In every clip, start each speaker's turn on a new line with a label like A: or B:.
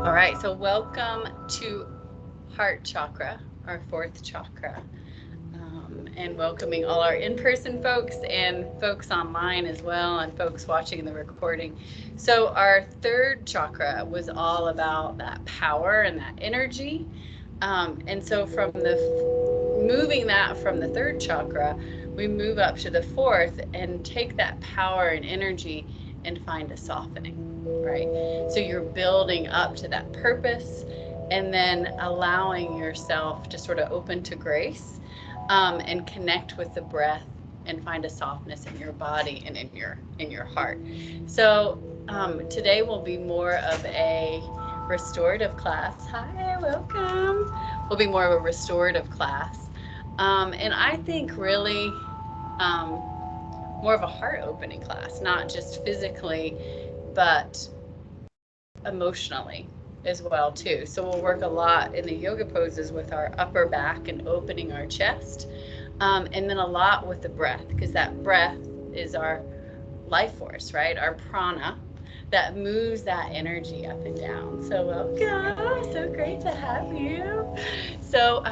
A: All right, so welcome to Heart Chakra, our fourth chakra, and welcoming all our in-person folks and folks online as well, and folks watching the recording. So our third chakra was all about that power and that energy, and so from the moving that from the third chakra, we move up to the fourth and take that power and energy and find a softening. Right. So you're building up to that purpose and then allowing yourself to sort of open to grace, and connect with the breath and find a softness in your body and in your heart. So today will be more of a restorative class. Hi, welcome. Will be more of a restorative class. And I think really um, more of a heart opening class, not just physically, but emotionally as well too. So we'll work a lot in the yoga poses with our upper back and opening our chest, and then a lot with the breath, because that breath is our life force, right? Our prana that moves that energy up and down. So welcome, so great to have you. So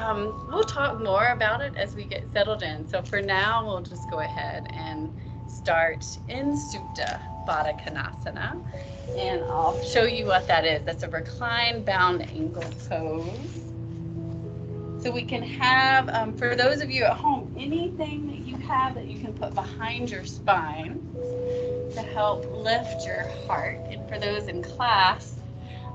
A: we'll talk more about it as we get settled in. So for now, we'll just go ahead and start in Suta Badakanasana. And I'll show you what that is. That's a reclined bound angle pose. So we can have, for those of you at home, anything that you have that you can put behind your spine to help lift your heart. And for those in class,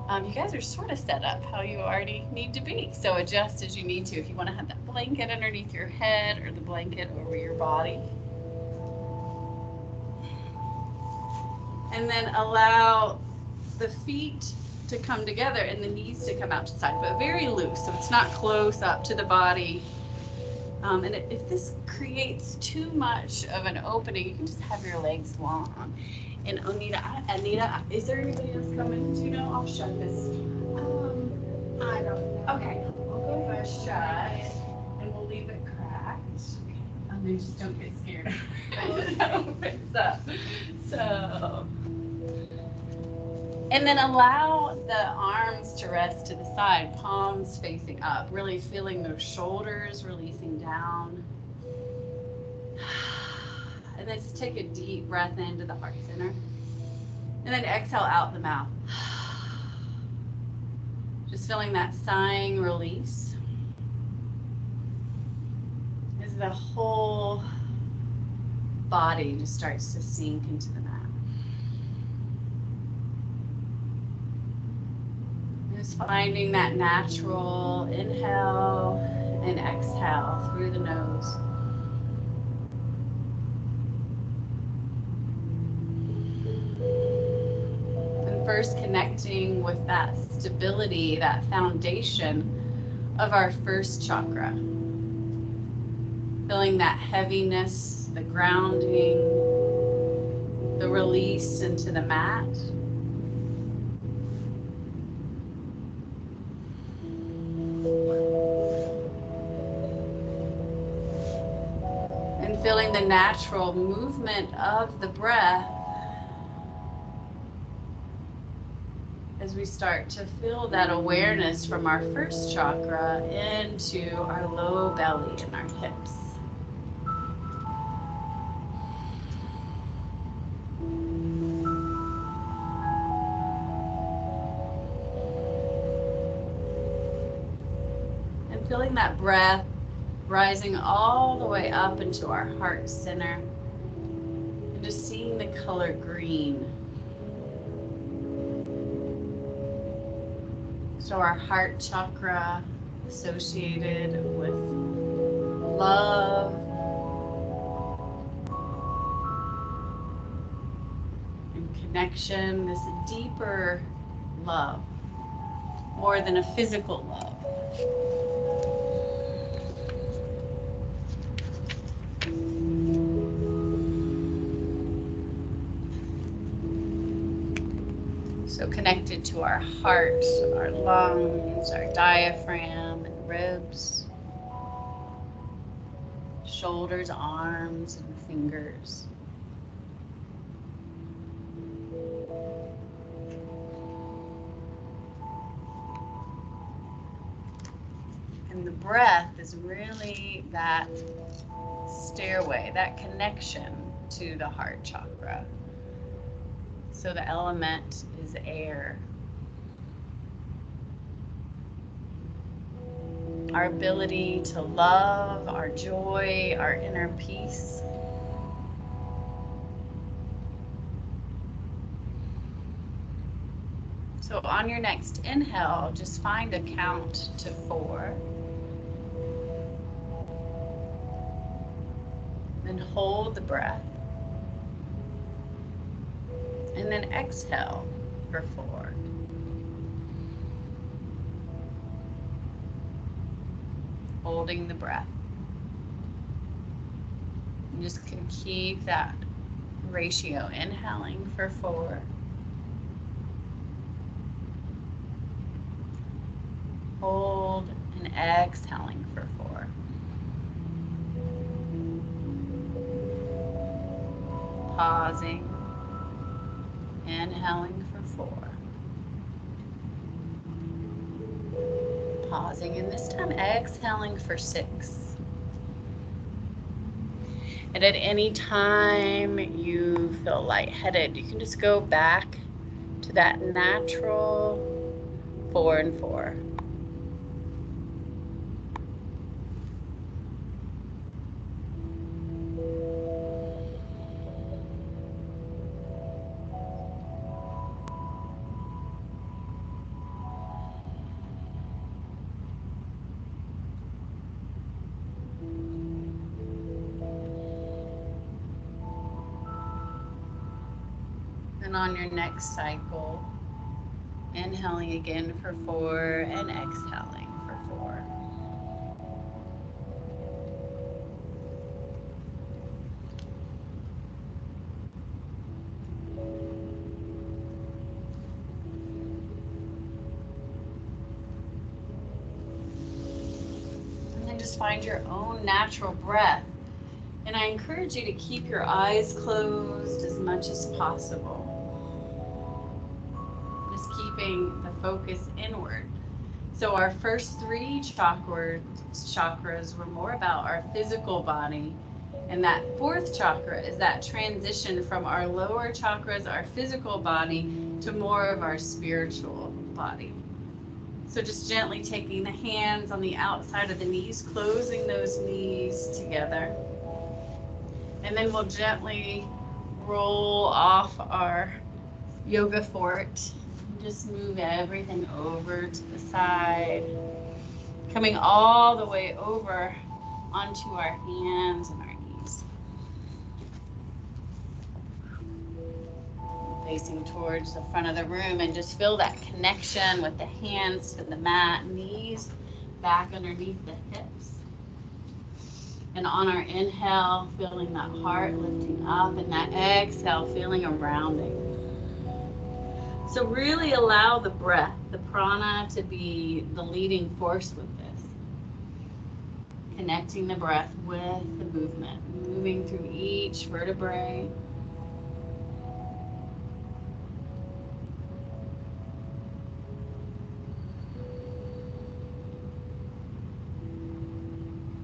A: you guys are sort of set up how you already need to be. So adjust as you need to. If you want to have that blanket underneath your head or the blanket over your body. And then allow the feet to come together and the knees to come out to the side, but very loose, so it's not close up to the body. And if this creates too much of an opening, you can just have your legs long. And Anita, is there anybody else coming? Do you know? I'll shut this. I don't know. Okay, we'll go ahead shut, and we'll leave it cracked. And then just don't get scared when it opens up. So. And then allow the arms to rest to the side, palms facing up, really feeling those shoulders releasing down. And then just take a deep breath into the heart center. And then exhale out the mouth. Just feeling that sighing release as the whole body just starts to sink into the mat. Just finding that natural inhale and exhale through the nose. And first connecting with that stability, that foundation of our first chakra. Feeling that heaviness, the grounding, the release into the mat. And feeling the natural movement of the breath as we start to feel that awareness from our first chakra into our low belly and our hips. And feeling that breath rising all the way up into our heart center, and just seeing the color green. So our heart chakra associated with love and connection, this deeper love, more than a physical love. So connected to our heart, our lungs, our diaphragm and ribs, shoulders, arms, and fingers. breath is really that stairway, that connection to the heart chakra. So the element is air. Our ability to love, our joy, our inner peace. So on your next inhale, just find a count to 4. Then hold the breath. And then exhale for 4. Holding the breath. You just can keep that ratio, inhaling for 4. Hold and exhaling for 4. Pausing, inhaling for 4. Pausing, and this time exhaling for 6. And at any time you feel lightheaded, you can just go back to that natural 4 and 4. And on your next cycle, inhaling again for 4 and exhaling for 4. And then just find your own natural breath. And I encourage you to keep your eyes closed as much as possible. Just keeping the focus inward. So our first 3 chakras were more about our physical body. And that 4th chakra is that transition from our lower chakras, our physical body, to more of our spiritual body. So just gently taking the hands on the outside of the knees, closing those knees together. And then we'll gently roll off our yoga fort. Just move everything over to the side. Coming all the way over onto our hands and our knees. Facing towards the front of the room, and just feel that connection with the hands to the mat, knees back underneath the hips. And on our inhale, feeling that heart lifting up, and that exhale, feeling a rounding. So really allow the breath, the prana, to be the leading force with this. Connecting the breath with the movement, moving through each vertebrae.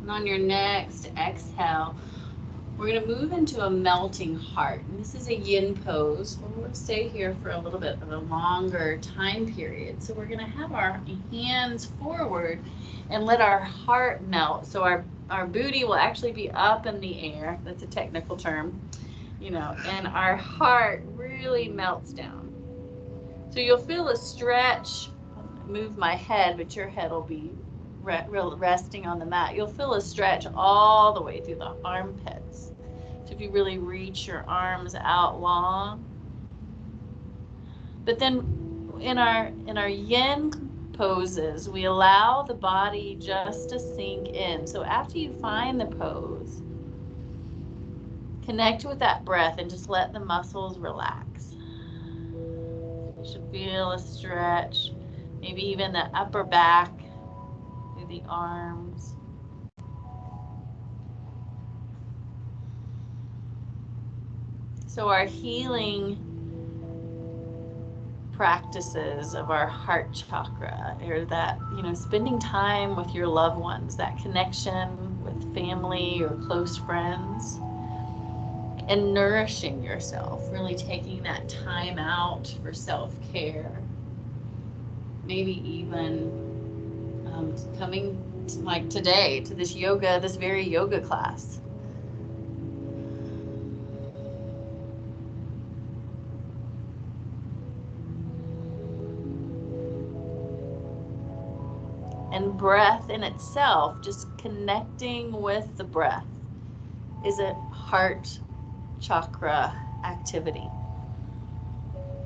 A: And on your next exhale, we're going to move into a melting heart. And this is a yin pose. We're going to stay here for a little bit of a longer time period. So we're going to have our hands forward and let our heart melt. So our booty will actually be up in the air. That's a technical term, and our heart really melts down. So you'll feel a stretch. I'll move my head, but your head will be resting on the mat. You'll feel a stretch all the way through the armpits. So if you really reach your arms out long. But then in our yin poses, we allow the body just to sink in. So after you find the pose, connect with that breath and just let the muscles relax. You should feel a stretch, maybe even the upper back through the arms. So our healing practices of our heart chakra, or that, spending time with your loved ones, that connection with family or close friends, and nourishing yourself, really taking that time out for self-care. Maybe even coming like today to this very yoga class. And breath in itself, just connecting with the breath, is a heart chakra activity.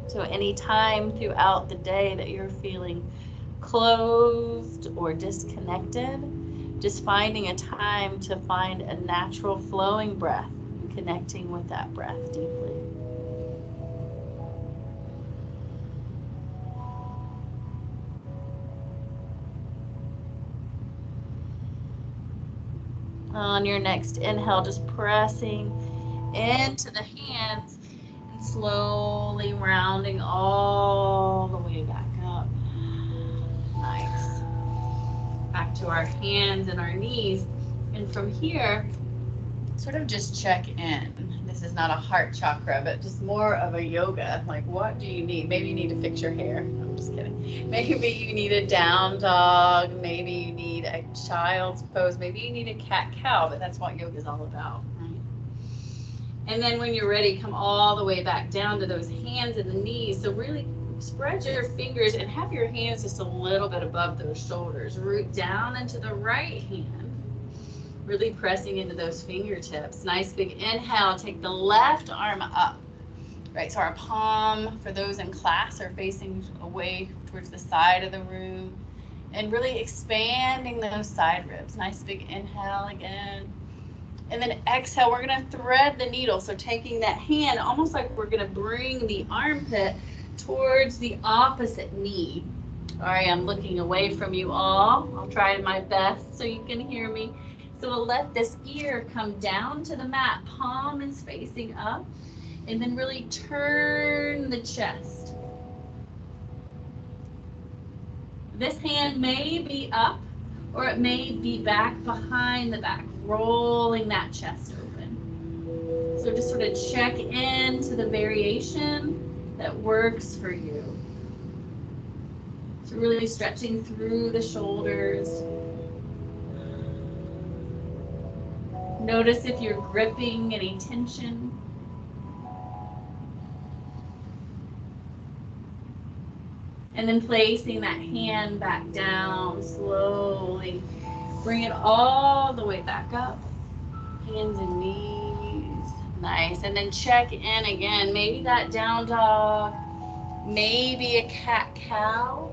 A: So any time throughout the day that you're feeling closed or disconnected, just finding a time to find a natural flowing breath and connecting with that breath deeply. On your next inhale, just pressing into the hands and slowly rounding all the way back up. Nice. Back to our hands and our knees. And from here, sort of just check in. This is not a heart chakra, but just more of a yoga. Like, what do you need? Maybe you need to fix your hair. I'm just kidding. Maybe you need a down dog. Maybe you need a child's pose. Maybe you need a cat-cow, but that's what yoga is all about, right? And then when you're ready, come all the way back down to those hands and the knees. So really spread your fingers and have your hands just a little bit above those shoulders. Root down into the right hand, really pressing into those fingertips. Nice big inhale, take the left arm up. Right, so our palm, for those in class, are facing away towards the side of the room. And really expanding those side ribs. Nice big inhale again. And then exhale, we're gonna thread the needle. So taking that hand, almost like we're gonna bring the armpit towards the opposite knee. All right, I'm looking away from you all. I'll try my best so you can hear me. So we'll let this ear come down to the mat, palm is facing up, and then really turn the chest. This hand may be up, or it may be back behind the back, rolling that chest open. So just sort of check into the variation that works for you. So really stretching through the shoulders. Notice if you're gripping any tension. And then placing that hand back down slowly. Bring it all the way back up. Hands and knees. Nice. And then check in again. Maybe that down dog. Maybe a cat-cow.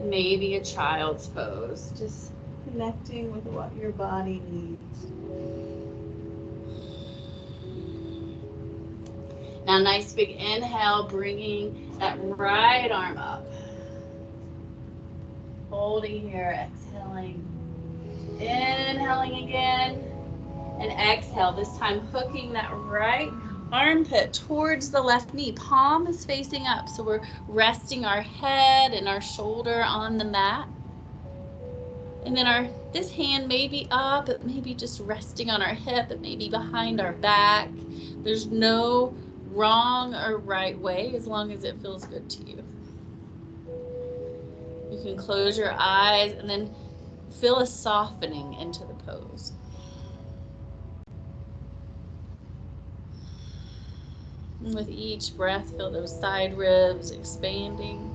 A: Maybe a child's pose. Just connecting with what your body needs. Now, nice big inhale, bringing that right arm up. Holding here, exhaling. Inhaling again. And exhale, this time hooking that right armpit towards the left knee. Palm is facing up, so we're resting our head and our shoulder on the mat. And then this hand may be up, it may be just resting on our hip, it may be behind our back. There's no wrong or right way as long as it feels good to you. You can close your eyes and then feel a softening into the pose. And with each breath, feel those side ribs expanding.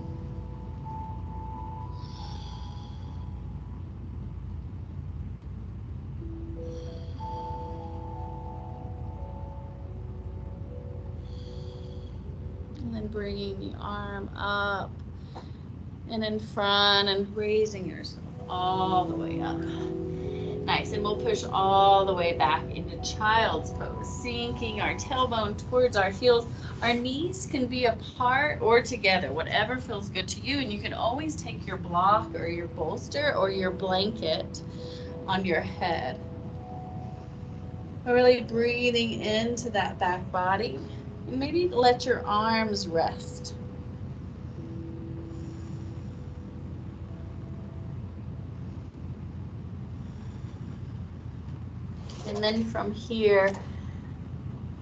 A: And then bringing the arm up and in front and raising yourself all the way up. Nice, and we'll push all the way back into child's pose, sinking our tailbone towards our heels. Our knees can be apart or together, whatever feels good to you, and you can always take your block or your bolster or your blanket on your head. Really breathing into that back body, and maybe let your arms rest. And then from here,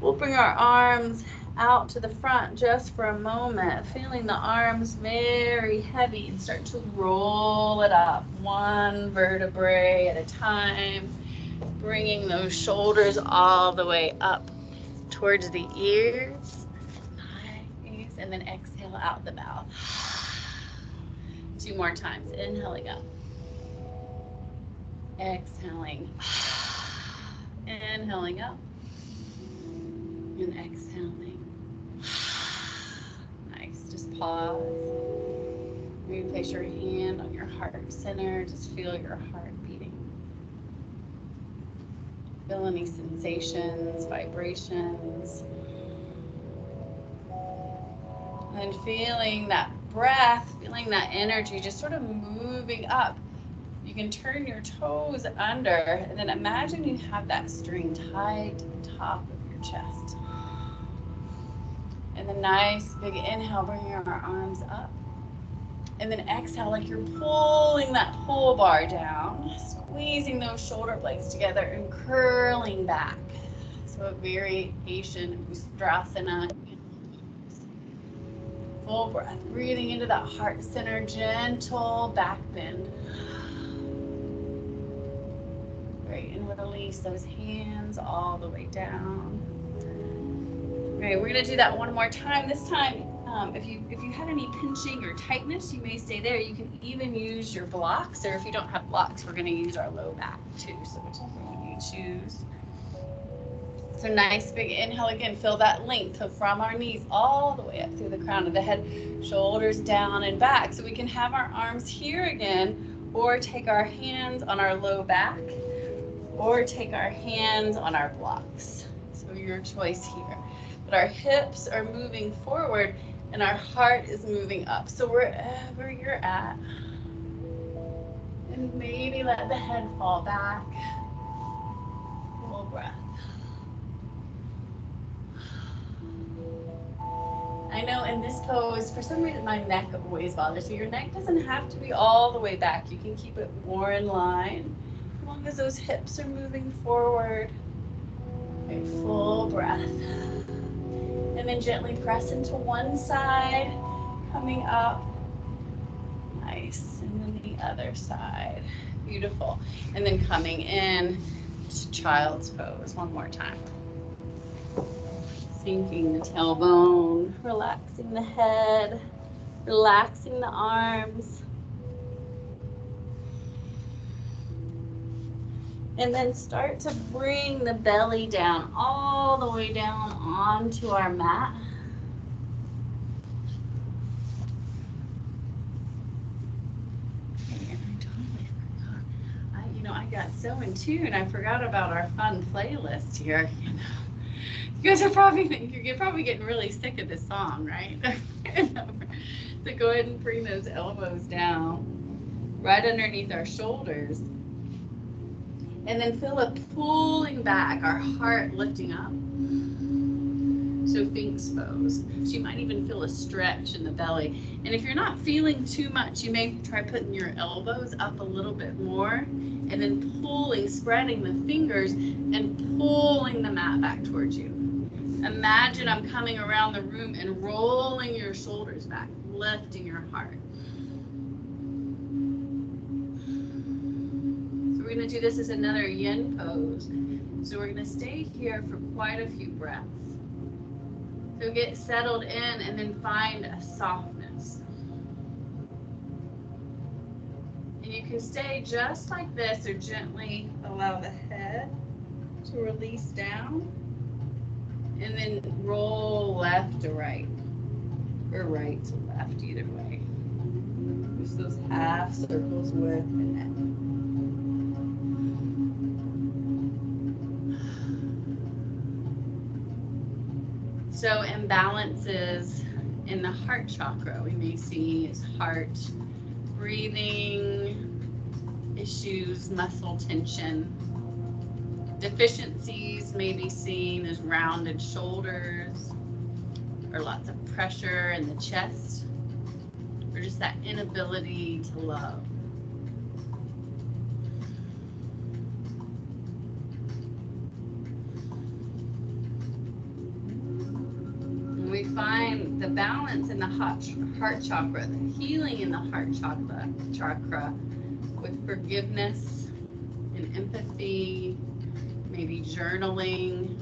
A: we'll bring our arms out to the front just for a moment, feeling the arms very heavy, and start to roll it up one vertebrae at a time, bringing those shoulders all the way up towards the ears. Nice. And then exhale out the mouth. 2 more times. Inhaling up. Exhaling. Inhaling up. And exhaling. Nice. Just pause. Maybe place your hand on your heart center. Just feel your heart beating. Feel any sensations, vibrations. And feeling that breath, feeling that energy, just sort of moving up. You can turn your toes under, and then imagine you have that string tied to the top of your chest. And then nice big inhale, bringing our arms up. And then exhale like you're pulling that whole bar down, squeezing those shoulder blades together and curling back. So a variation, Ustrasana. Full breath, breathing into that heart center, gentle back bend. Great, and release those hands all the way down. Okay, we're gonna do that one more time. This time, if you had any pinching or tightness, you may stay there. You can even use your blocks, or if you don't have blocks, we're gonna use our low back too, so whichever one you choose. So nice big inhale again, feel that length from our knees all the way up through the crown of the head, shoulders down and back. So we can have our arms here again, or take our hands on our low back, or take our hands on our blocks. So your choice here. But our hips are moving forward and our heart is moving up. So wherever you're at, and maybe let the head fall back. Full breath. I know in this pose, for some reason, my neck always bothers me. Your neck doesn't have to be all the way back. You can keep it more in line, as long as those hips are moving forward. Okay, full breath. And then gently press into one side, coming up. Nice. And then the other side. Beautiful. And then coming in to child's pose one more time. Sinking the tailbone, relaxing the head, relaxing the arms. And then start to bring the belly down, all the way down onto our mat. I got so in tune, I forgot about our fun playlist here. You guys are probably getting really sick of this song, right? So go ahead and bring those elbows down, right underneath our shoulders. And then feel a pulling back, our heart lifting up. So Sphinx pose. So you might even feel a stretch in the belly. And if you're not feeling too much, you may try putting your elbows up a little bit more, and then pulling, spreading the fingers and pulling the mat back towards you. Imagine I'm coming around the room and rolling your shoulders back, lifting your heart. So we're going to do this as another yin pose. So we're going to stay here for quite a few breaths. So get settled in and then find a softness. And you can stay just like this, or gently allow the head to release down. And then roll left to right, or right to left, either way. Just those half circles with the neck. So imbalances in the heart chakra we may see is heart, breathing issues, muscle tension. Deficiencies may be seen as rounded shoulders, or lots of pressure in the chest, or just that inability to love. find the balance in the heart chakra, the healing in the heart chakra with forgiveness and empathy, maybe journaling,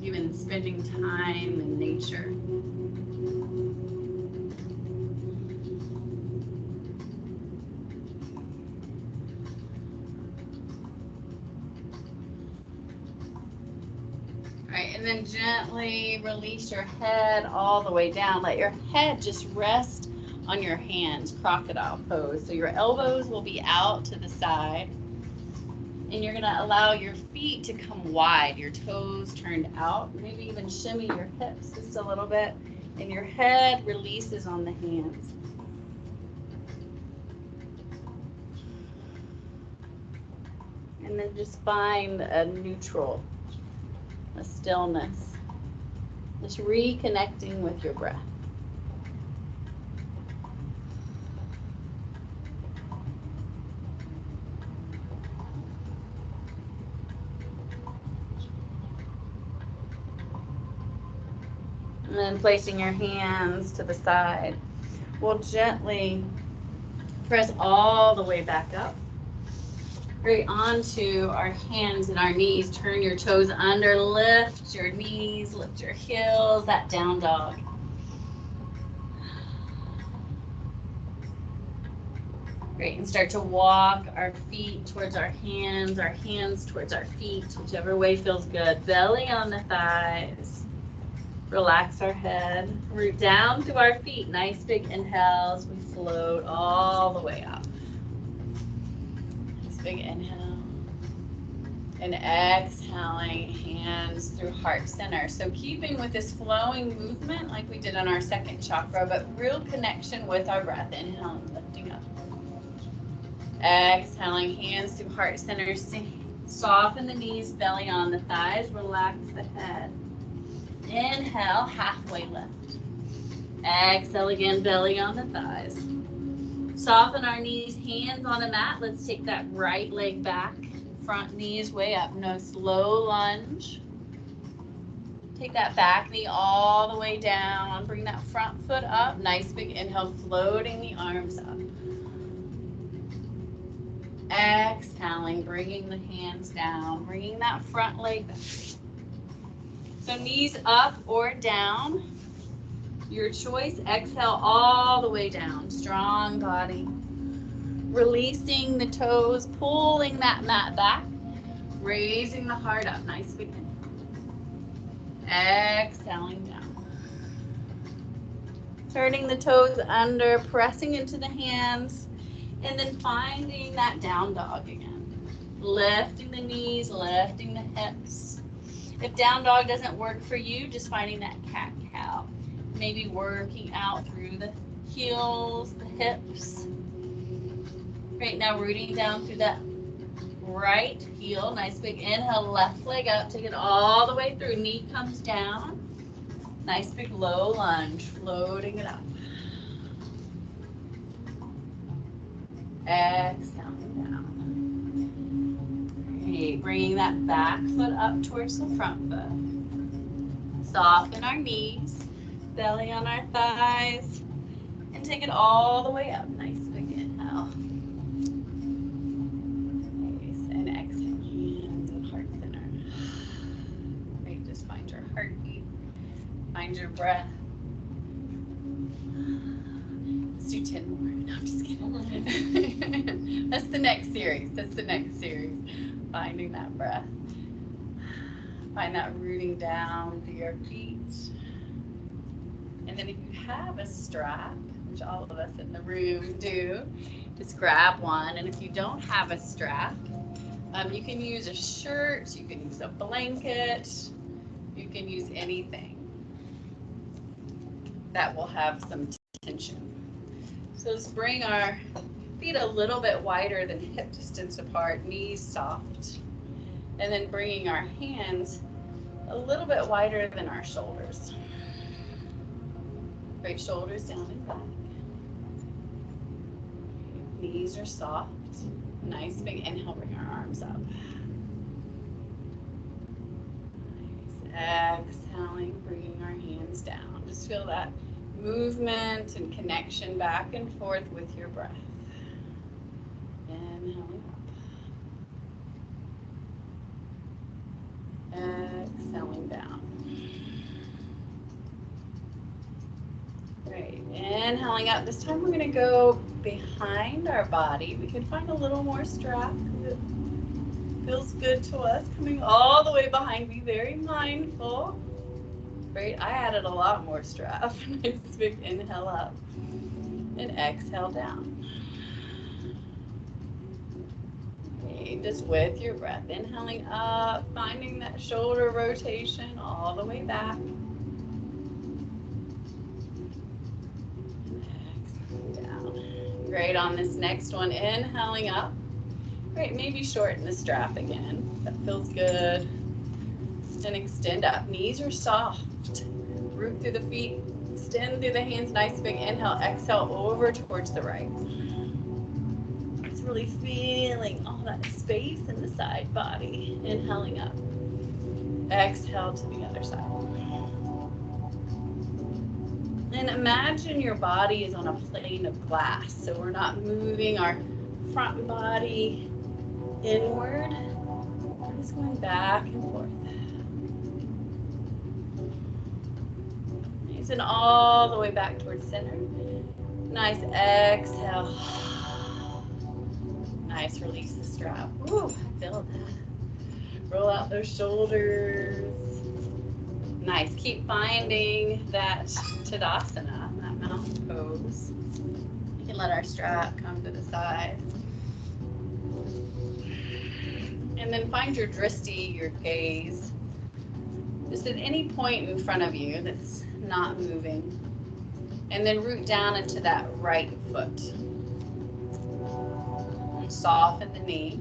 A: even spending time in nature. All right, and then gently release your head all the way down. Let your head just rest on your hands, crocodile pose. So your elbows will be out to the side. And you're gonna allow your feet to come wide, your toes turned out, maybe even shimmy your hips just a little bit, and your head releases on the hands. And then just find a neutral, a stillness, just reconnecting with your breath. And then placing your hands to the side, we'll gently press all the way back up. Right onto our hands and our knees. Turn your toes under, lift your knees, lift your heels, that down dog. Great, and start to walk our feet towards our hands towards our feet, whichever way feels good. Belly on the thighs. Relax our head. Root down through our feet. Nice big inhales. We float all the way up. Nice big inhale. And exhaling, hands through heart center. So keeping with this flowing movement like we did on our second chakra, but real connection with our breath. Inhaling, lifting up. Exhaling, hands through heart center. Soften the knees, belly on the thighs. Relax the head. Inhale, halfway lift. Exhale again, belly on the thighs. Soften our knees, hands on the mat. Let's take that right leg back. Front knees way up. No, slow lunge. Take that back knee all the way down. Bring that front foot up. Nice big inhale, floating the arms up. Exhaling, bringing the hands down. Bringing that front leg back. So knees up or down. Your choice. Exhale all the way down. Strong body. Releasing the toes, pulling that mat back. Raising the heart up. Nice big inhale. Exhaling down. Turning the toes under, pressing into the hands, and then finding that down dog again. Lifting the knees, lifting the hips. If down dog doesn't work for you, just finding that cat-cow. Maybe working out through the heels, the hips. Right now, rooting down through that right heel. Nice big inhale, left leg up. Take it all the way through. Knee comes down. Nice big low lunge, floating it up. Exhaling down. Great. Bringing that back foot up towards the front foot. Soften our knees, belly on our thighs, and take it all the way up. Nice big inhale. Nice. And exhale, hands at heart center. Great. Just find your heartbeat. Find your breath. Let's do 10 more. No, I'm just kidding. That's the next series. Finding that breath. Find that rooting down to your feet. And then if you have a strap, which all of us in the room do, just grab one. And if you don't have a strap, you can use a shirt, you can use a blanket, you can use anything that will have some tension. So let's bring our feet a little bit wider than hip distance apart, knees soft. And then bringing our hands a little bit wider than our shoulders. Great, shoulders down and back. Knees are soft. Nice big inhale, bring our arms up. Nice, exhale. exhaling, bringing our hands down. Just feel that movement and connection back and forth with your breath. Inhaling up. Exhaling down. Great. Inhaling up. This time we're going to go behind our body. We can find a little more strap. It feels good to us. Coming all the way behind. Be very mindful. Great. I added a lot more strap. Nice big inhale up. And exhale down. Okay, just with your breath. Inhaling up. Finding that shoulder rotation all the way back. Great, on this next one, inhaling up. Great, maybe shorten the strap again. That feels good. And extend up. Knees are soft. Root through the feet. Extend through the hands. Nice big inhale. Exhale over towards the right. It's really feeling all that space in the side body. Inhaling up. Exhale to the other side. And imagine your body is on a plane of glass. So we're not moving our front body inward. We're just going back and forth. Nice, and all the way back towards center. Nice exhale. Nice, release the strap. Ooh, I feel that. Roll out those shoulders. Nice. Keep finding that Tadasana, that mountain pose. We can let our strap come to the side. And then find your drishti, your gaze, just at any point in front of you that's not moving. And then root down into that right foot. And soften the knee.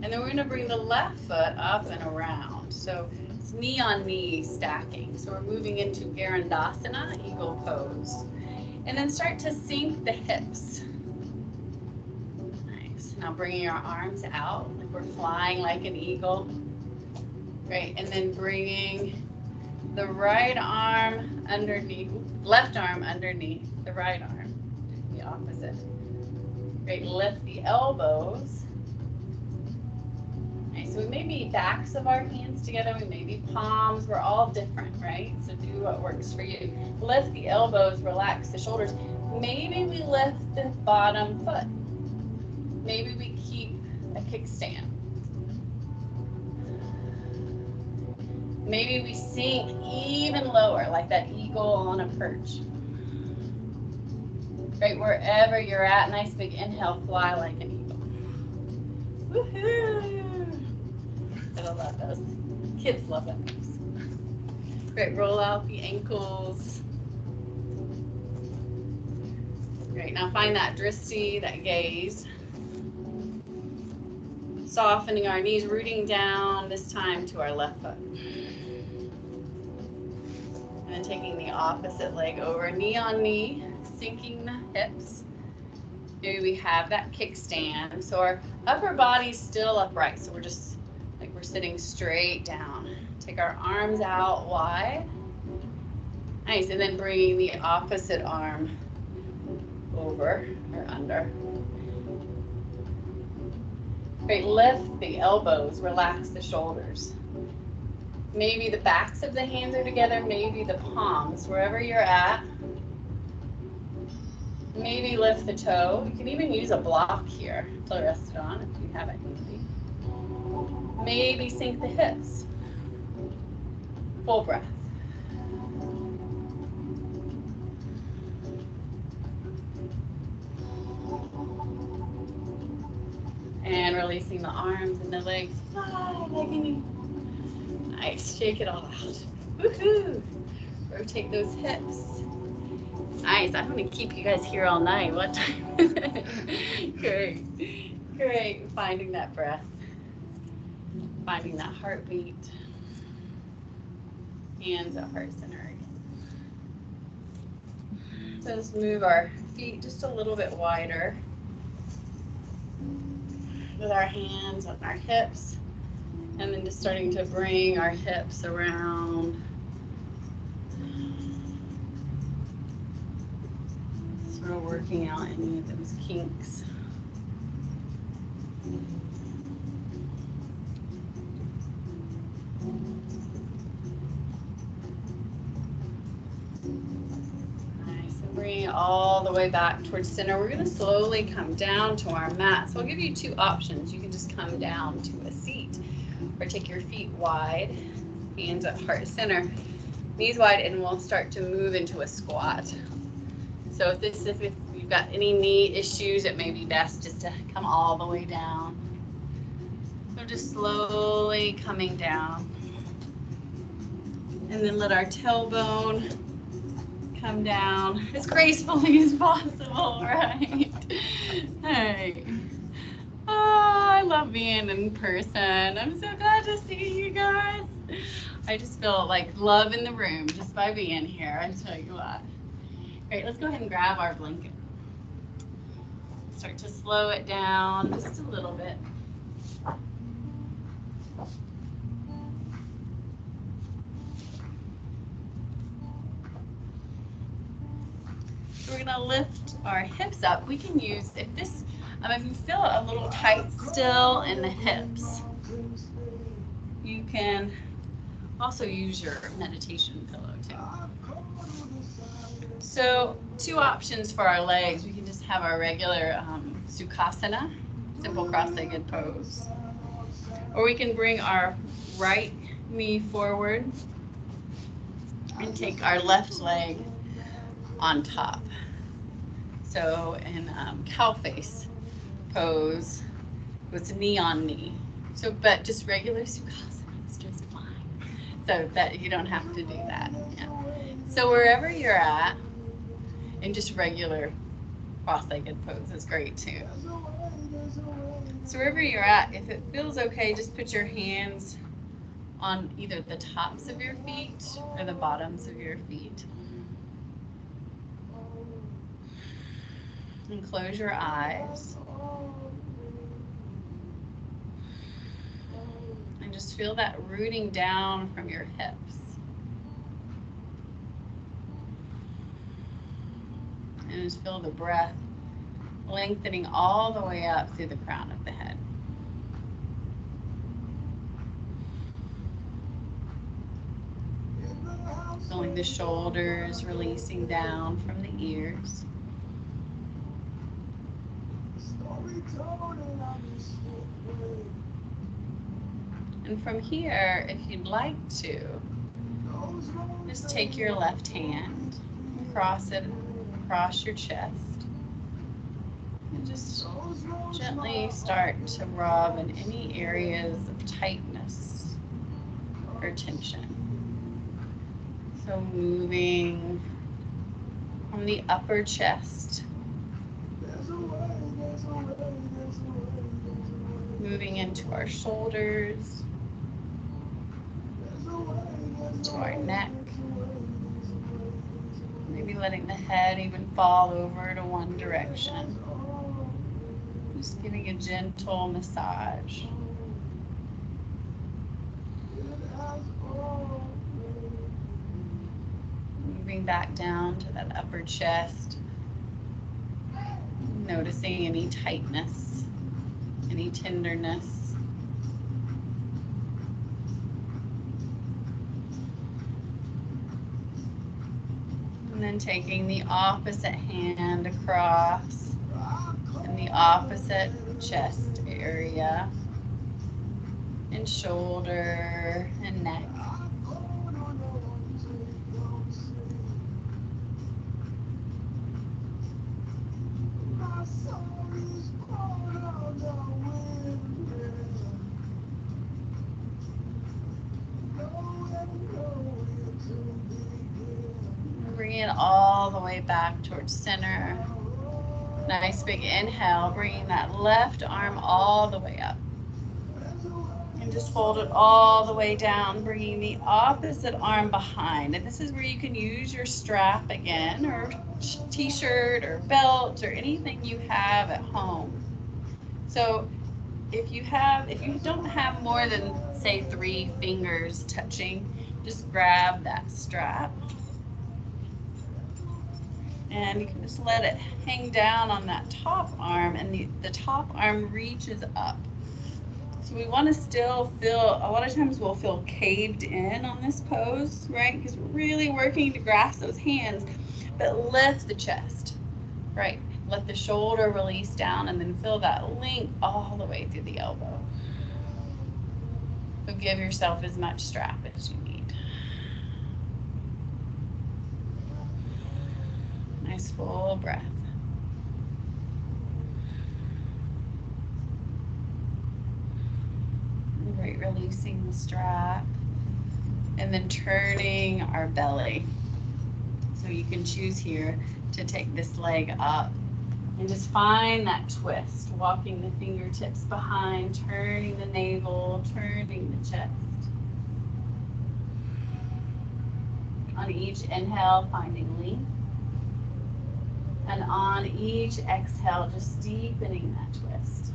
A: And then we're going to bring the left foot up and around. So knee on knee stacking. So we're moving into Garondasana, eagle pose. And then start to sink the hips. Nice. Now bringing our arms out like we're flying like an eagle. Great. And then bringing the right arm underneath, left arm underneath the right arm. The opposite. Great. Lift the elbows. So we may be backs of our hands together, we may be palms, we're all different, right? So do what works for you. Lift the elbows, relax the shoulders. Maybe we lift the bottom foot. Maybe we keep a kickstand. Maybe we sink even lower, like that eagle on a perch. Right, wherever you're at, nice big inhale, fly like an eagle. Woohoo! I love those. Kids love it. Great, roll out the ankles. Great, now find that drishti, that gaze. Softening our knees, rooting down, this time to our left foot. And then taking the opposite leg over, knee on knee, sinking the hips. Maybe we have that kickstand. So our upper body's still upright, so we're just like we're sitting straight down. Take our arms out wide. Nice, and then bringing the opposite arm over or under. Great, lift the elbows, relax the shoulders. Maybe the backs of the hands are together, maybe the palms, wherever you're at. Maybe lift the toe. You can even use a block here to rest it on if you have it handy. Maybe sink the hips. Full breath. And releasing the arms and the legs. Fly like an eagle. Nice. Shake it all out. Woohoo! Rotate those hips. Nice. I'm going to keep you guys here all night. What time is it? Great. Great. Finding that breath. Finding that heartbeat. Hands at heart center again. So let's move our feet just a little bit wider. With our hands on our hips. And then And just starting to bring our hips around. Sort of working out any of those kinks. Bring it all the way back towards center. We're going to slowly come down to our mat. So I'll give you two options. You can just come down to a seat or take your feet wide, hands at heart center, knees wide, and we'll start to move into a squat. So if you've got any knee issues, it may be best just to come all the way down. So just slowly coming down. And then let our tailbone come down as gracefully as possible, right? Hey. Oh, I love being in person. I'm so glad to see you guys. I just feel like love in the room just by being here, I tell you what. Great, let's go ahead and grab our blanket. Start to slow it down just a little bit. We're going to lift our hips up. We can use, if you feel a little tight still in the hips, you can also use your meditation pillow too. So 2 options for our legs. We can just have our regular Sukhasana, simple cross-legged pose. Or we can bring our right knee forward and take our left leg on top. So in cow face pose, with knee on knee. So, but just regular Sukhasana is just fine. So that you don't have to do that. Yeah. So wherever you're at, and just regular cross-legged pose is great too. So wherever you're at, if it feels okay, just put your hands on either the tops of your feet or the bottoms of your feet. And close your eyes. And just feel that rooting down from your hips. And just feel the breath lengthening all the way up through the crown of the head. Feeling the shoulders releasing down from the ears. And from here, if you'd like to, just take your left hand and cross it across your chest. And just gently start to rub in any areas of tightness or tension. So moving from the upper chest, moving into our shoulders, to our neck, maybe letting the head even fall over to one direction. Just giving a gentle massage. Moving back down to that upper chest, noticing any tightness, any tenderness. And then taking the opposite hand across in the opposite chest area and shoulder and neck. Bring it all the way back towards center. Nice big inhale, bringing that left arm all the way up. And just fold it all the way down, bringing the opposite arm behind. And this is where you can use your strap again, or t-shirt or belt or anything you have at home. So if you don't have more than, say, 3 fingers touching, just grab that strap. And you can just let it hang down on that top arm, and the top arm reaches up. So we want to still feel, a lot of times we'll feel caved in on this pose, right? Because we're really working to grasp those hands, but lift the chest, right? Let the shoulder release down, and then feel that length all the way through the elbow. So give yourself as much strap as you need. Nice full breath. Right, releasing the strap, and then turning our belly. So you can choose here to take this leg up and just find that twist, walking the fingertips behind, turning the navel, turning the chest. On each inhale, finding length. And on each exhale, just deepening that twist.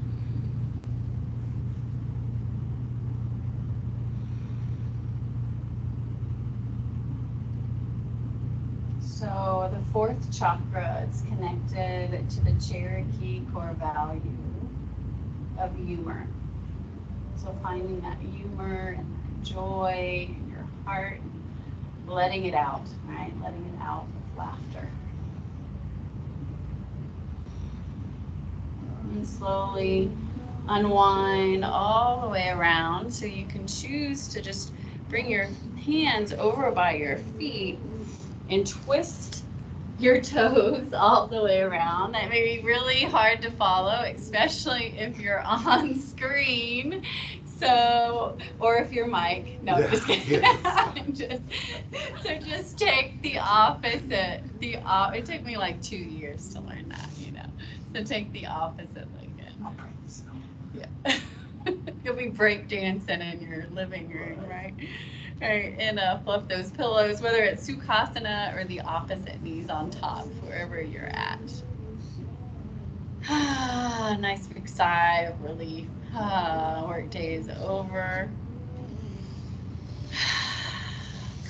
A: So the 4th chakra is connected to the Cherokee core value of humor. So finding that humor and that joy in your heart, letting it out, right? Letting it out with laughter. And slowly unwind all the way around, so you can choose to just bring your hands over by your feet and twist your toes all the way around. That may be really hard to follow, especially if you're on screen. So, or if you're Mike. No, just kidding. Just take the opposite. It took me like 2 years to learn that, you know. So take the opposite leg in. Yeah. You'll be breakdancing in your living room, right? Right, and fluff those pillows, whether it's Sukhasana or the opposite knees on top, wherever you're at. Nice big sigh of relief. Work day is over.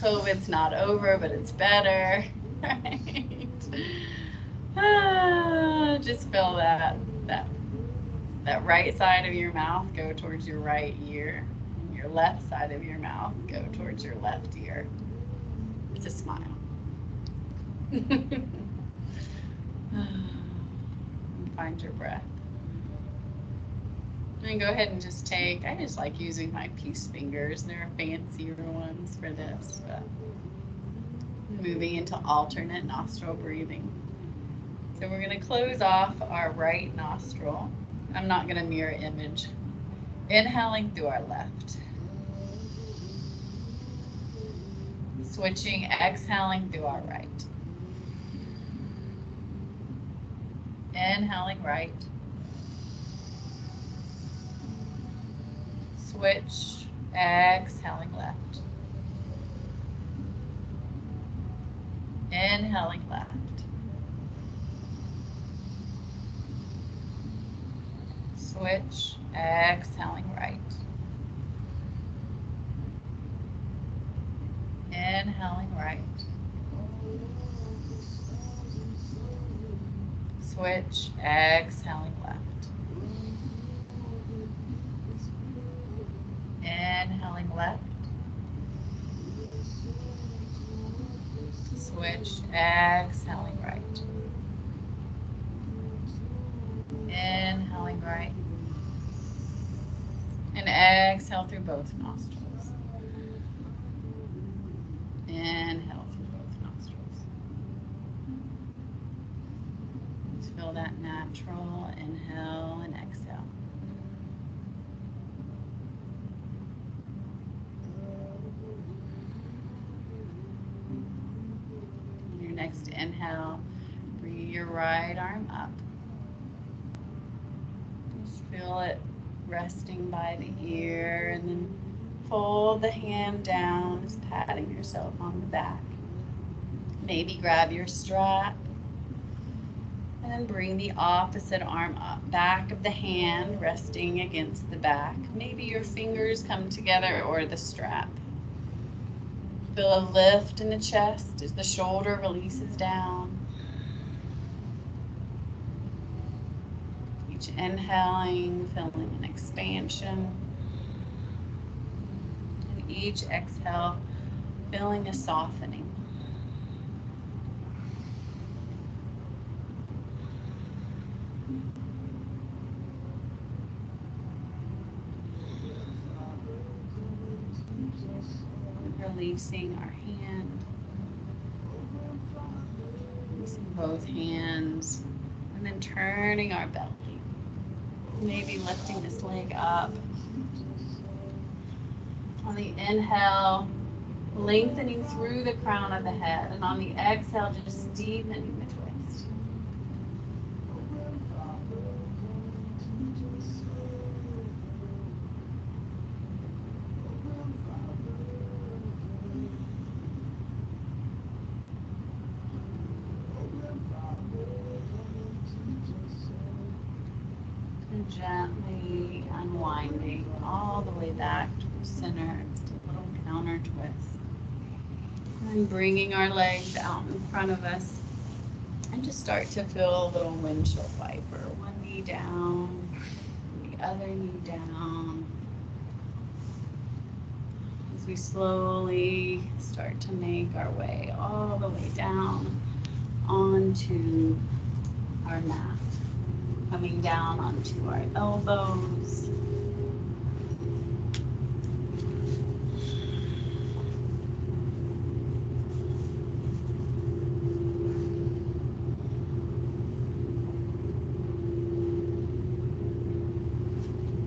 A: COVID's not over, but it's better. Right? Just feel that right side of your mouth go towards your right ear. Your left side of your mouth go towards your left ear. It's a smile. Find your breath. And go ahead and just take, I just like using my peace fingers. There are fancier ones for this, but moving into alternate nostril breathing. So we're going to close off our right nostril. I'm not going to mirror image. Inhaling through our left. Switching, exhaling through our right. Inhaling right. Switch, exhaling left. Inhaling left. Switch, exhaling right. Inhaling right. Switch, exhaling left. Inhaling left. Switch, exhaling right. Inhaling right. And exhale through both nostrils. Inhale through both nostrils. Just feel that natural inhale and exhale. On your next inhale, bring your right arm up. Just feel it resting by the ear, and then fold the hand down, just patting yourself on the back. Maybe grab your strap And then bring the opposite arm up, back of the hand resting against the back. Maybe your fingers come together or the strap. Feel a lift in the chest as the shoulder releases down. Each inhaling, feeling an expansion. And each exhale, feeling a softening. Releasing our hand, releasing both hands, and then turning our belly. Maybe lifting this leg up. On the inhale, lengthening through the crown of the head, and on the exhale, just deepening the twist. And gently unwinding all the way back to the center, just a little counter twist. And bringing our legs out in front of us, and just start to feel a little windshield wiper. One knee down, the other knee down. As we slowly start to make our way all the way down onto our mat. Coming down onto our elbows.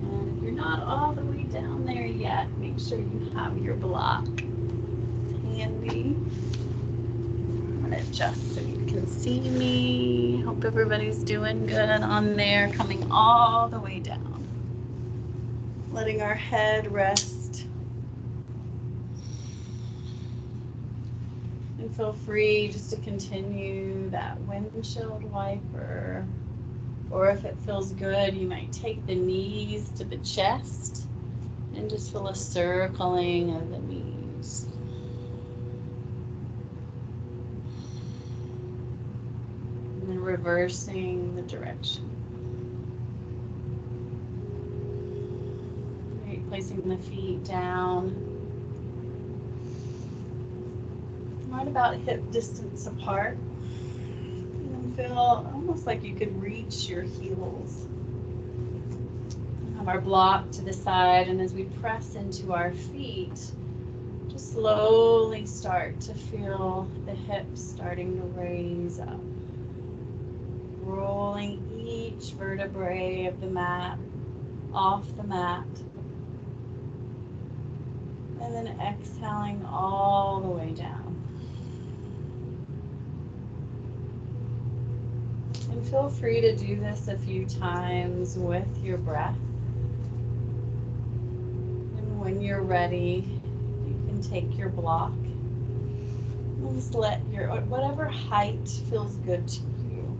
A: And if you're not all the way down there yet, make sure you have your block handy. I'm going to adjust so you can see me. Hope everybody's doing good on there. Coming all the way down. Letting our head rest. And feel free just to continue that windshield wiper. Or if it feels good, you might take the knees to the chest and just feel a circling of the knees. And then reversing the direction. Right, placing the feet down. Right about hip distance apart. And feel almost like you could reach your heels. Have our block to the side, and as we press into our feet, just slowly start to feel the hips starting to raise up. Rolling each vertebrae of the mat off the mat. And then exhaling all the way down. And feel free to do this a few times with your breath. And when you're ready, you can take your block and just let your, whatever height feels good to you.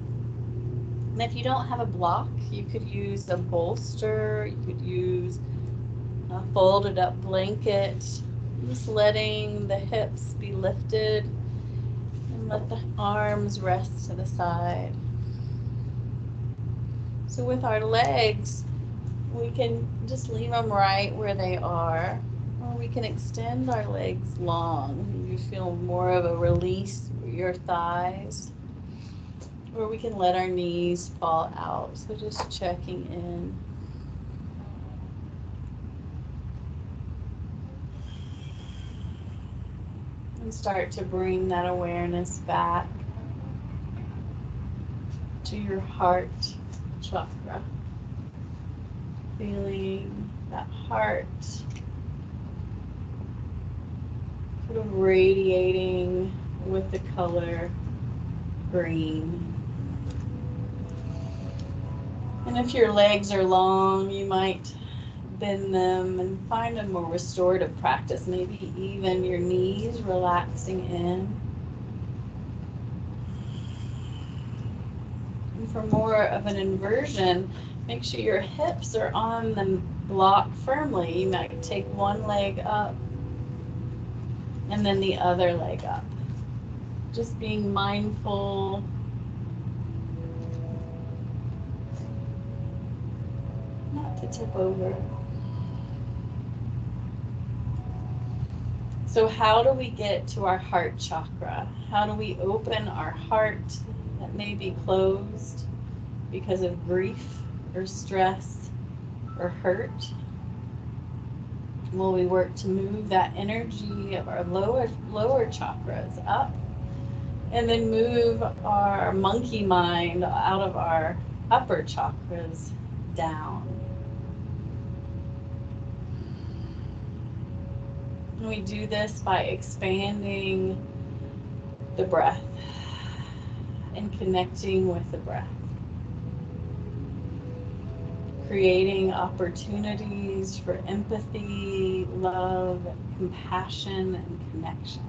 A: And if you don't have a block, you could use a bolster, you could use a folded up blanket, just letting the hips be lifted and let the arms rest to the side. So with our legs, we can just leave them right where they are, or we can extend our legs long. You feel more of a release through your thighs, or we can let our knees fall out. So just checking in. And start to bring that awareness back to your heart chakra. Feeling that heart sort of radiating with the color green. And if your legs are long, you might bend them and find a more restorative practice. Maybe even your knees relaxing in. And for more of an inversion, make sure your hips are on the block firmly. You might take one leg up and then the other leg up. Just being mindful not to tip over. So how do we get to our heart chakra? How do we open our heart that may be closed because of grief or stress or hurt? Will we work to move that energy of our lower chakras up and then move our monkey mind out of our upper chakras down? And we do this by expanding the breath and connecting with the breath, creating opportunities for empathy, love, compassion, and connection.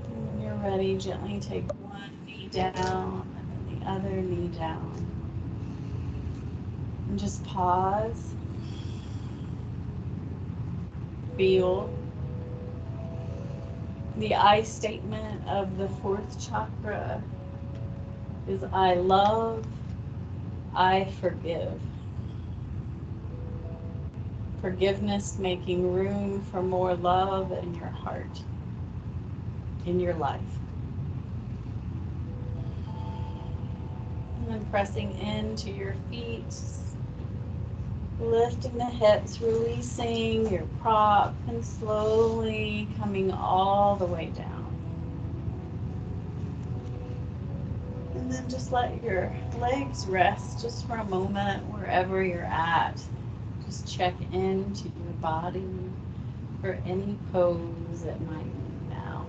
A: And when you're ready, gently take one knee down and then the other knee down. And just pause. Feel. The I statement of the fourth chakra is I love, I forgive. Forgiveness making room for more love in your heart, in your life. And then pressing into your feet, lifting the hips, releasing your prop, and slowly coming all the way down. And then just let your legs rest just for a moment wherever you're at. Just check into your body for any pose it might be now.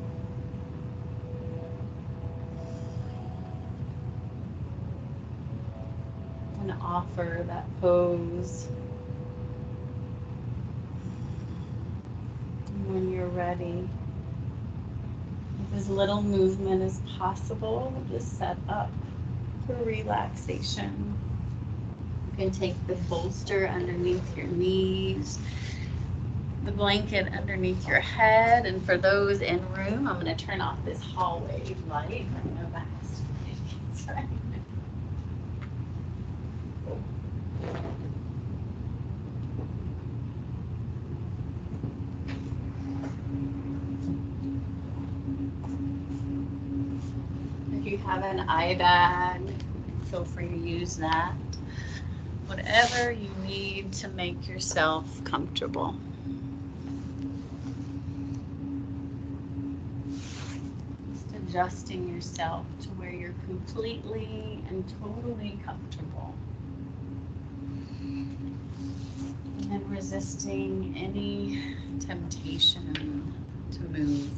A: And offer that pose. And when you're ready, with as little movement as possible, just set up for relaxation. You can take the bolster underneath your knees, the blanket underneath your head, and for those in room, I'm going to turn off this hallway light. I know that has to be right. If you have an eye bag, feel free to use that. Whatever you need to make yourself comfortable. Just adjusting yourself to where you're completely and totally comfortable. And then resisting any temptation to move.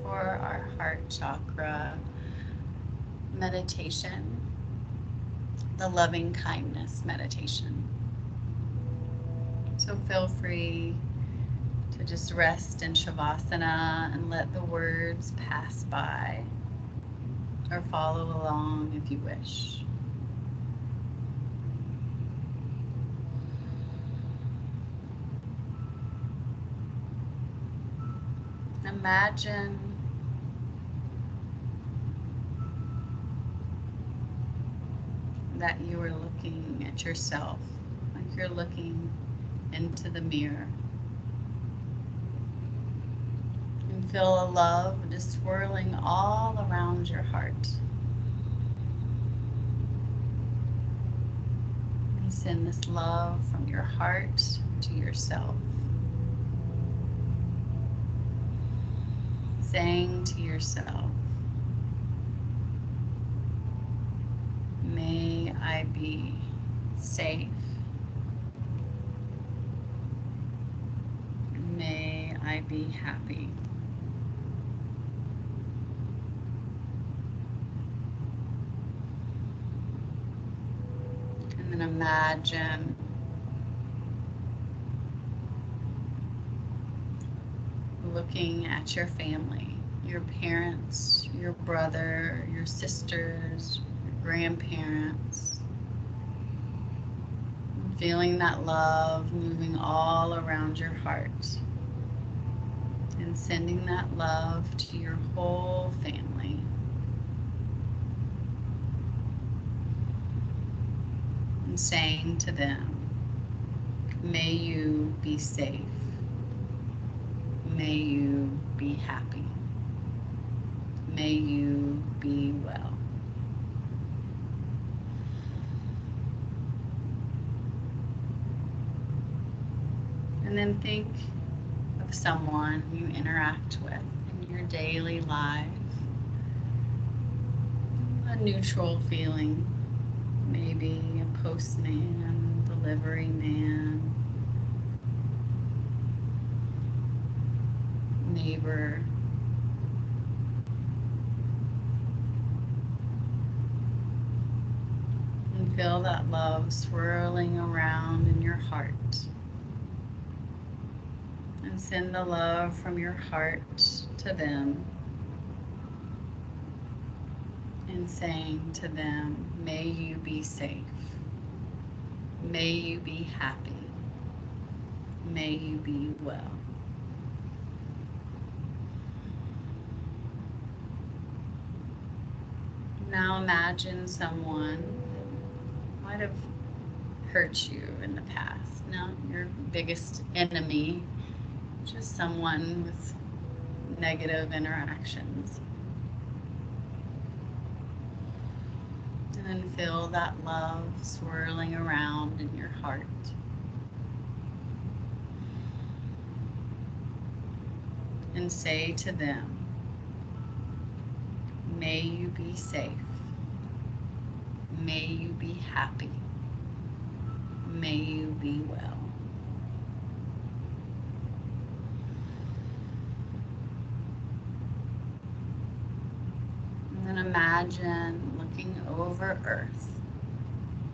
A: For our heart chakra meditation, the loving kindness meditation. So feel free to just rest in Shavasana and let the words pass by, or follow along if you wish. Imagine that you are looking at yourself, like you're looking into the mirror. And And feel a love just swirling all around your heart. And send this love from your heart to yourself. Saying to yourself, may I be safe. May I be happy. And then imagine looking at your family, your parents, your brother, your sisters, your grandparents, feeling that love moving all around your heart and sending that love to your whole family. And saying to them, may you be safe. May you be happy. May you be well. And then think of someone you interact with in your daily life. A neutral feeling, maybe a postman, delivery man, neighbor. And feel that love swirling around in your heart. And send the love from your heart to them. And saying to them, may you be safe. May you be happy. May you be well. Now imagine someone that might have hurt you in the past. Not your biggest enemy, just someone with negative interactions. And then feel that love swirling around in your heart. And say to them, may you be safe. May you be happy. May you be well. And then imagine looking over Earth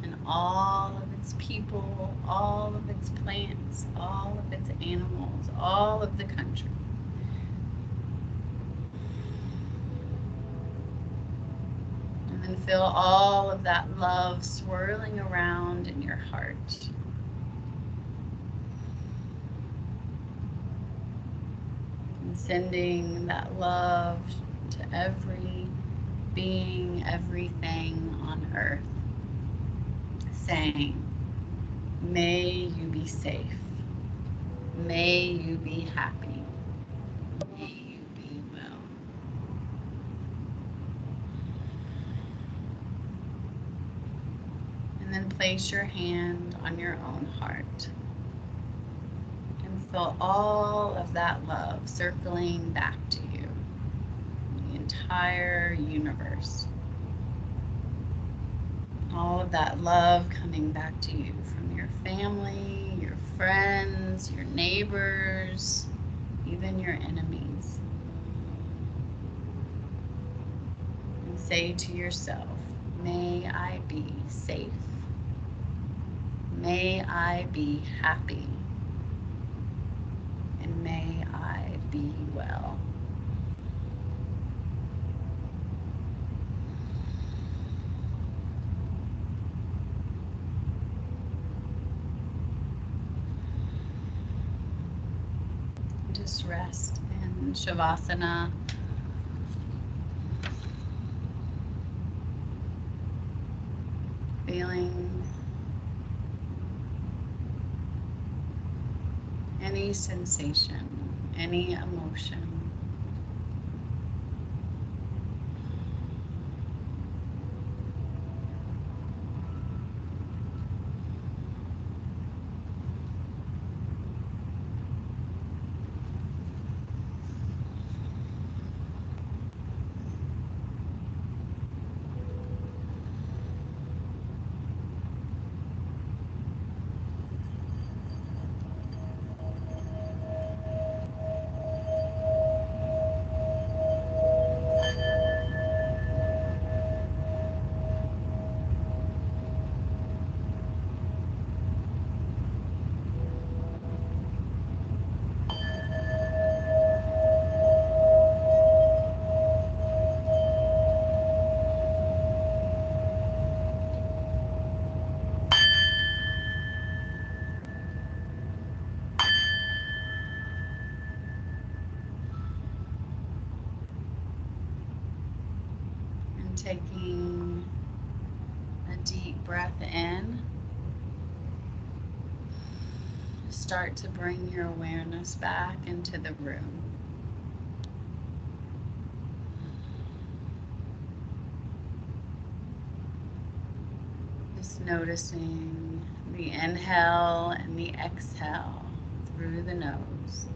A: and all of its people, all of its plants, all of its animals, all of the country. And then feel all of that love swirling around in your heart. And sending that love to every being, everything on earth. Saying, may you be safe. May you be happy. May you be well. And then place your hand on your own heart. And feel all of that love circling back to you. The entire universe. All of that love coming back to you from your family, your friends, your neighbors, even your enemies. And say to yourself, may I be safe. May I be happy. And may I be well. Just rest in Shavasana. Feeling any sensation, any emotion. Taking a deep breath in. Start to bring your awareness back into the room. Just noticing the inhale and the exhale through the nose.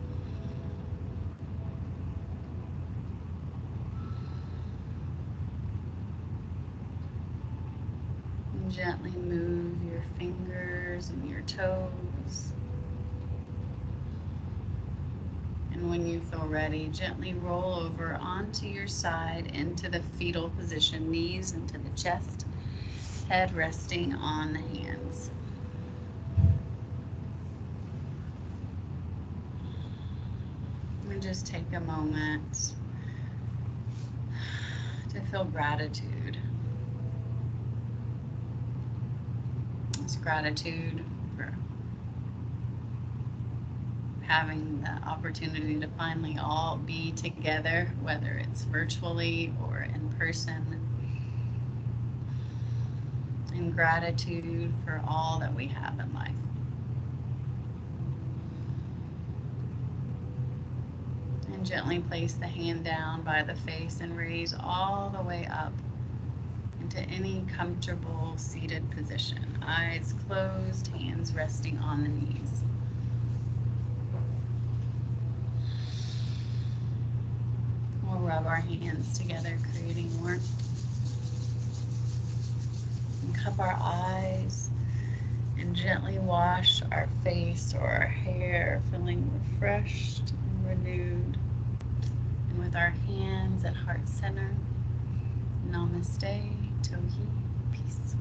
A: And gently move your fingers and your toes. And when you feel ready, gently roll over onto your side into the fetal position, knees into the chest, head resting on the hands. And just take a moment to feel gratitude. It's gratitude for having the opportunity to finally all be together, whether it's virtually or in person. And gratitude for all that we have in life. And gently place the hand down by the face and raise all the way up into any comfortable seated position. Eyes closed, hands resting on the knees. We'll rub our hands together, creating warmth. And cup our eyes and gently wash our face or our hair, feeling refreshed and renewed. And with our hands at heart center, namaste, tohi, peace.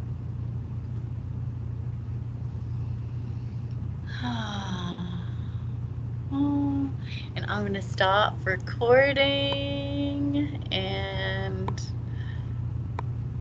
A: And I'm going to stop recording and